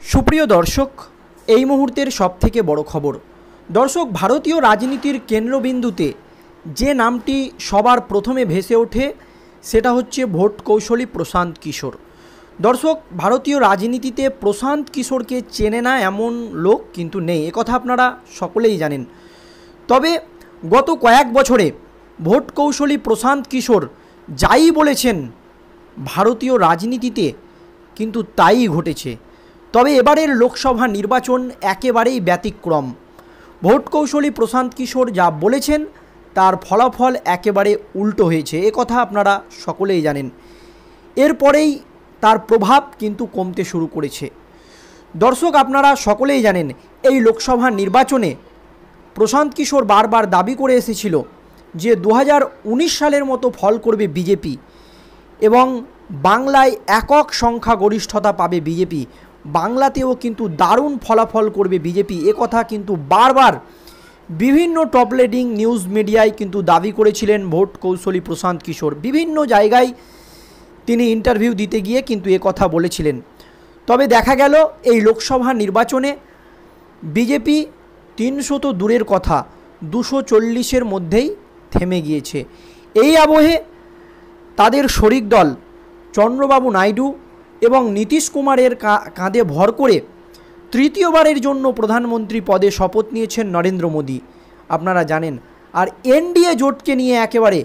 সুপ্রিয় দর্শক, এই মুহূর্তের সবথেকে বড় খবর। দর্শক, ভারতীয় রাজনীতির কেন্দ্রবিন্দুতে যে নামটি সবার প্রথমে ভেসে ওঠে সেটা হচ্ছে ভোট কৌশলী প্রশান্ত কিশোর। দর্শক, ভারতীয় রাজনীতিতে প্রশান্ত কিশোরকে চেনে না এমন লোক কিন্তু নেই, একথা আপনারা সকলেই জানেন। তবে গত কয়েক বছরে ভোট কৌশলী প্রশান্ত কিশোর যাই বলেছেন ভারতীয় রাজনীতিতে কিন্তু তাই ঘটেছে। তবে এবারের লোকসভা নির্বাচন একেবারেই ব্যতিক্রম। ভোট কৌশলী প্রশান্ত কিশোর যা বলেছেন তার ফলাফল একেবারে উল্টো হয়েছে, কথা আপনারা সকলেই জানেন। এরপরেই তার প্রভাব কিন্তু কমতে শুরু করেছে। দর্শক, আপনারা সকলেই জানেন এই লোকসভা নির্বাচনে প্রশান্ত কিশোর বারবার দাবি করে এসেছিল যে 2019 সালের মতো ফল করবে বিজেপি এবং বাংলায় একক সংখ্যাগরিষ্ঠতা পাবে বিজেপি, বাংলাতেও কিন্তু দারুণ ফলাফল করবে বিজেপি। কথা কিন্তু বারবার বিভিন্ন টপ লিডিং নিউজ মিডিয়ায় কিন্তু দাবি করেছিলেন ভোট কৌশলী প্রশান্ত কিশোর। বিভিন্ন জায়গায় তিনি ইন্টারভিউ দিতে গিয়ে কিন্তু কথা বলেছিলেন। তবে দেখা গেল এই লোকসভা নির্বাচনে বিজেপি 300 তো দূরের কথা 240-এর মধ্যেই থেমে গিয়েছে। এই আবহে তাদের শরিক দল চন্দ্রবাবু নাইডু এবং নীতিশ কুমারের কাঁধে ভর করে তৃতীয়বারের জন্য প্রধানমন্ত্রী পদে শপথ নিয়েছেন নরেন্দ্র মোদী, আপনারা জানেন। আর এনডিএ জোটকে নিয়ে একেবারে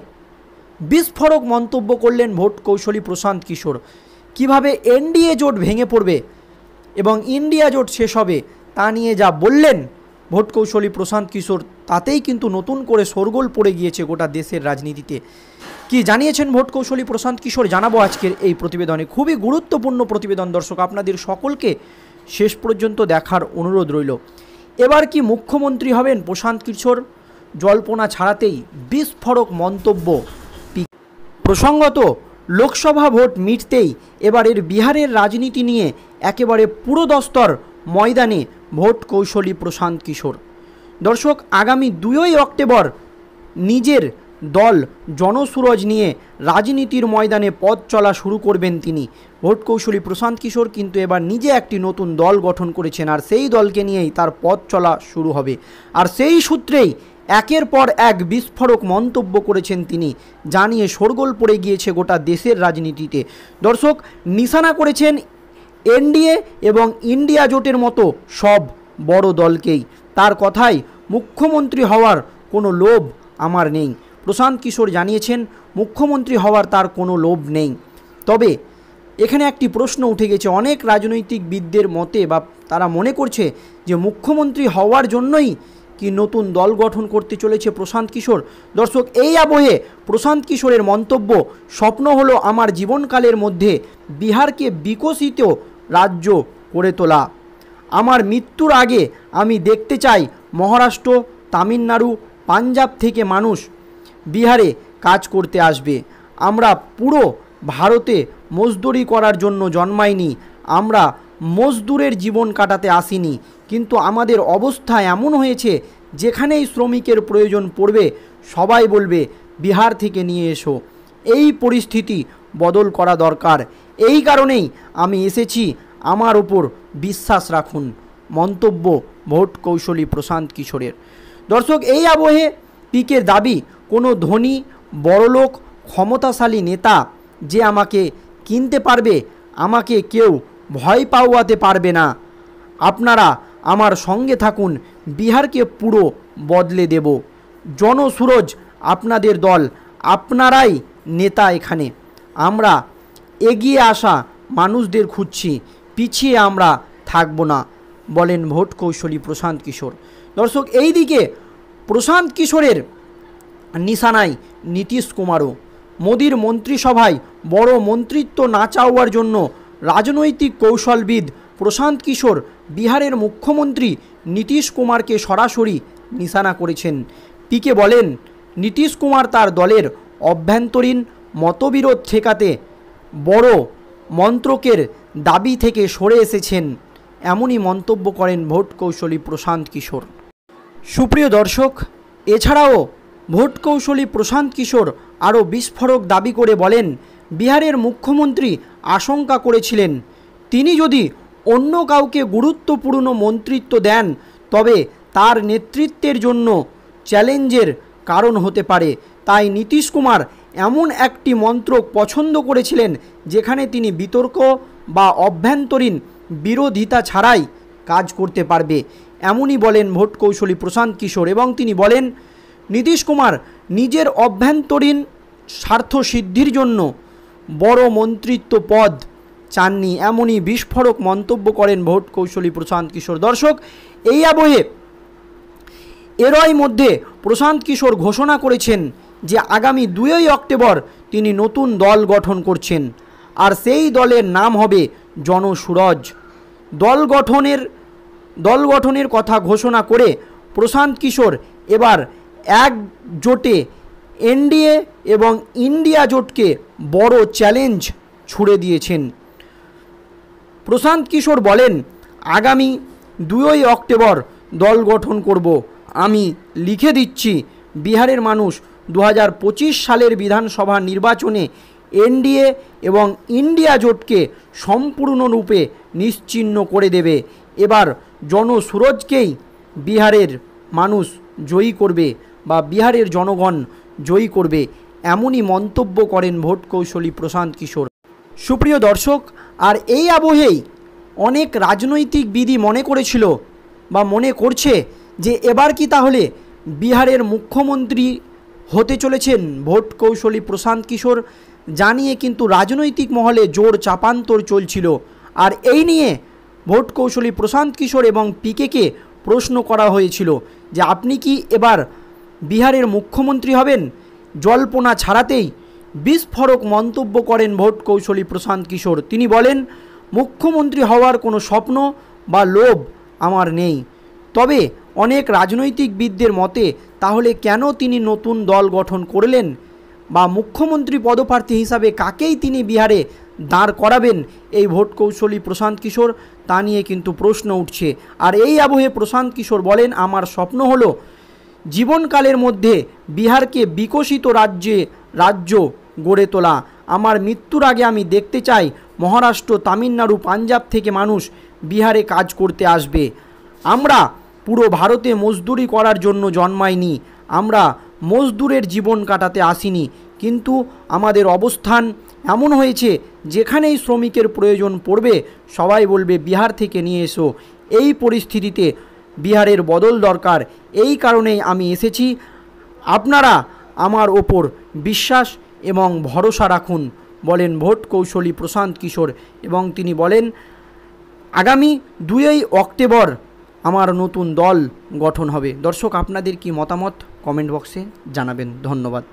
বিস্ফোরক মন্তব্য করলেন ভোট কৌশলী প্রশান্ত কিশোর। কিভাবে এনডিএ জোট ভেঙে পড়বে এবং ইন্ডিয়া জোট শেষ হবে তা নিয়ে যা বললেন ভোট কৌশলী প্রশান্ত কিশোর, তাতেই কিন্তু নতুন করে শোরগোল পড়ে গিয়েছে গোটা দেশের রাজনীতিতে। কি জানিয়েছেন ভোট কৌশলী প্রশান্ত কিশোর জানাবো আজকের এই প্রতিবেদনে। খুবই গুরুত্বপূর্ণ প্রতিবেদন দর্শক, আপনাদের সকলকে শেষ পর্যন্ত দেখার অনুরোধ রইল। এবার কি মুখ্যমন্ত্রী হবেন প্রশান্ত কিশোর? জল্পনা ছাড়াতেই বিস্ফোরক মন্তব্য। প্রসঙ্গত, লোকসভা ভোট মিটতেই এবারের বিহারের রাজনীতি নিয়ে একেবারে পুরোদস্তর ময়দানে ভোট কৌশলী প্রশান্ত কিশোর। দর্শক, আগামী 2 অক্টোবর নিজের দল জনসুরজ নিয়ে রাজনীতির ময়দানে পথ চলা শুরু করবেন তিনি। ভোট কৌশলী প্রশান্ত কিশোর কিন্তু এবার নিজে একটি নতুন দল গঠন করেছেন, আর সেই দলকে নিয়েই তার পথ চলা শুরু হবে। আর সেই সূত্রেই একের পর এক বিস্ফোরক মন্তব্য করেছেন তিনি, জানিয়ে শোরগোল পড়ে গিয়েছে গোটা দেশের রাজনীতিতে। দর্শক, নিশানা করেছেন এনডিএ এবং ইন্ডিয়া জোটের মতো সব বড় দলকেই। তার কথায় মুখ্যমন্ত্রী হওয়ার কোনো লোভ আমার নেই। প্রশান্ত কিশোর জানিয়েছেন মুখ্যমন্ত্রী হওয়ার তার কোনো লোভ নেই। তবে এখানে একটি প্রশ্ন উঠে গেছে অনেক রাজনৈতিকবিদদের মতে, বা তারা মনে করছে যে মুখ্যমন্ত্রী হওয়ার জন্যই কি নতুন দল গঠন করতে চলেছে প্রশান্ত কিশোর। দর্শক, এই আবহে প্রশান্ত কিশোরের মন্তব্য, স্বপ্ন হলো আমার জীবনকালের মধ্যে বিহারকে বিকশিত রাজ্য করে তোলা। আমার মৃত্যুর আগে আমি দেখতে চাই মহারাষ্ট্র, তামিলনাড়ু, পাঞ্জাব থেকে মানুষ বিহারে কাজ করতে আসবে। আমরা পুরো ভারতে মজদুরি করার জন্য জন্মাইনি, আমরা মজদুরের জীবন কাটাতে আসিনি, কিন্তু আমাদের অবস্থা এমন হয়েছে যেখানেই শ্রমিকের প্রয়োজন পড়বে সবাই বলবে বিহার থেকে নিয়ে এসো। এই পরিস্থিতি বদল করা দরকার, এই কারণেই আমি এসেছি, আমার ওপর বিশ্বাস রাখুন। মন্তব্য ভোট কৌশলী প্রশান্ত কিশোরের। দর্শক, এই আবহে পিকের দাবি, কোনো ধনী বড়লোক ক্ষমতাশালী নেতা যে আমাকে কিনতে পারবে, আমাকে কেউ ভয় পাওয়াতে পারবে না। আপনারা আমার সঙ্গে থাকুন, বিহারকে পুরো বদলে দেব। জনসুরজ আপনাদের দল, আপনারাই নেতা এখানে। আমরা এগিয়ে আসা মানুষদের খুঁজছি, পিছিয়ে আমরা থাকব না, বলেন ভোট কৌশলী প্রশান্ত কিশোর। দর্শক, এই দিকে প্রশান্ত কিশোরের নিশানায় নীতিশ কুমারও। মোদির মন্ত্রিসভায় বড় মন্ত্রিত্ব না চাওয়ার জন্য রাজনৈতিক কৌশলবিদ প্রশান্ত কিশোর বিহারের মুখ্যমন্ত্রী নীতিশ কুমারকে সরাসরি নিশানা করেছেন। পিকে বলেন, নীতিশ কুমার তার দলের অভ্যন্তরীণ মতবিরোধ ঠেকাতে বড় মন্ত্রকের দাবি থেকে সরে এসেছেন, এমনই মন্তব্য করেন ভোট কৌশলী প্রশান্ত কিশোর। সুপ্রিয় দর্শক, এছাড়াও ভোট কৌশলী প্রশান্ত কিশোর আরও বিস্ফোরক দাবি করে বলেন, বিহারের মুখ্যমন্ত্রী আশঙ্কা করেছিলেন তিনি যদি অন্য কাউকে গুরুত্বপূর্ণ মন্ত্রিত্ব দেন তবে তার নেতৃত্বের জন্য চ্যালেঞ্জের কারণ হতে পারে। তাই নীতিশ কুমার এমন একটি মন্ত্রক পছন্দ করেছিলেন যেখানে তিনি বিতর্ক বা অভ্যন্তরীণ বিরোধিতা ছাড়াই কাজ করতে পারবে, এমনই বলেন ভোট কৌশলী প্রশান্ত কিশোর। এবং তিনি বলেন নীতিশ কুমার নিজের অভ্যন্তরীণ স্বার্থ সিদ্ধির জন্য বড় মন্ত্রিত্ব পদ চাননি, এমনই বিস্ফোরক মন্তব্য করেন ভোট কৌশলী প্রশান্ত কিশোর। দর্শক, এই আবহে এরই মধ্যে প্রশান্ত কিশোর ঘোষণা করেছেন যে আগামী 2 অক্টোবর তিনি নতুন দল গঠন করছেন, আর সেই দলের নাম হবে জনসুরজ। দল গঠনের কথা ঘোষণা করে প্রশান্ত কিশোর এবার একজোটে এনডিএ এবং ইন্ডিয়া জোটকে বড় চ্যালেঞ্জ ছুড়ে দিয়েছেন। প্রশান্ত কিশোর বলেন, আগামী 2 অক্টোবর দল গঠন করব। আমি লিখে দিচ্ছি, বিহারের মানুষ 2025 সালের বিধানসভা নির্বাচনে এনডিএ এবং ইন্ডিয়া জোটকে সম্পূর্ণরূপে নিশ্চিহ্ন করে দেবে। এবার জনসুরজকেই বিহারের মানুষ জয়ী করবে বা বিহারের জনগণ জয়ী করবে, এমনই মন্তব্য করেন ভোট কৌশলী প্রশান্ত কিশোর। সুপ্রিয় দর্শক, আর এই আবহেই অনেক রাজনৈতিকবিদই মনে করেছিল বা মনে করছে যে এবার কি তাহলে বিহারের মুখ্যমন্ত্রী হতে চলেছেন ভোট কৌশলী প্রশান্ত কিশোর, জানিয়ে কিন্তু রাজনৈতিক মহলে জোর চাপান্তর চলছিল। আর এই নিয়ে ভোট কৌশলী প্রশান্ত কিশোর এবং পিকেকে প্রশ্ন করা হয়েছিল যে আপনি কি এবার বিহারের মুখ্যমন্ত্রী হবেন। জল্পনা ছাড়াতেই বিস্ফোরক মন্তব্য করেন ভোট কৌশলী প্রশান্ত কিশোর। তিনি বলেন, মুখ্যমন্ত্রী হওয়ার কোনো স্বপ্ন বা লোভ আমার নেই, তবে অনেক রাজনৈতিকবিদদের মতে তাহলে কেন তিনি নতুন দল গঠন করলেন বা মুখ্যমন্ত্রী পদপ্রার্থী হিসাবে কাকেই তিনি বিহারে দাঁড় করাবেন এই ভোট কৌশলী প্রশান্ত কিশোর, তা নিয়ে কিন্তু প্রশ্ন উঠছে। আর এই আবহে প্রশান্ত কিশোর বলেন, আমার স্বপ্ন হলো জীবনকালের মধ্যে বিহারকে বিকশিত রাজ্য গড়ে তোলা। আমার মৃত্যুর আগে আমি দেখতে চাই মহারাষ্ট্র, তামিলনাড়ু, পাঞ্জাব থেকে মানুষ বিহারে কাজ করতে আসবে। আমরা পুরো ভারতে মজদুরি করার জন্য জন্মাইনি, আমরা মজদুরের জীবন কাটাতে আসিনি, কিন্তু আমাদের অবস্থান এমন হয়েছে যেখানেই শ্রমিকের প্রয়োজন পড়বে সবাই বলবে বিহার থেকে নিয়ে এসো। এই পরিস্থিতিতে বিহারের বদল দরকার, এই কারণেই আমি এসেছি। আপনারা আমার ওপর বিশ্বাস এবং ভরসা রাখুন, বলেন ভোট কৌশলী প্রশান্ত কিশোর। এবং তিনি বলেন, আগামী 2 অক্টোবর আমার নতুন দল গঠন হবে। দর্শক, আপনাদের কি মতামত কমেন্ট বক্সে জানাবেন। ধন্যবাদ।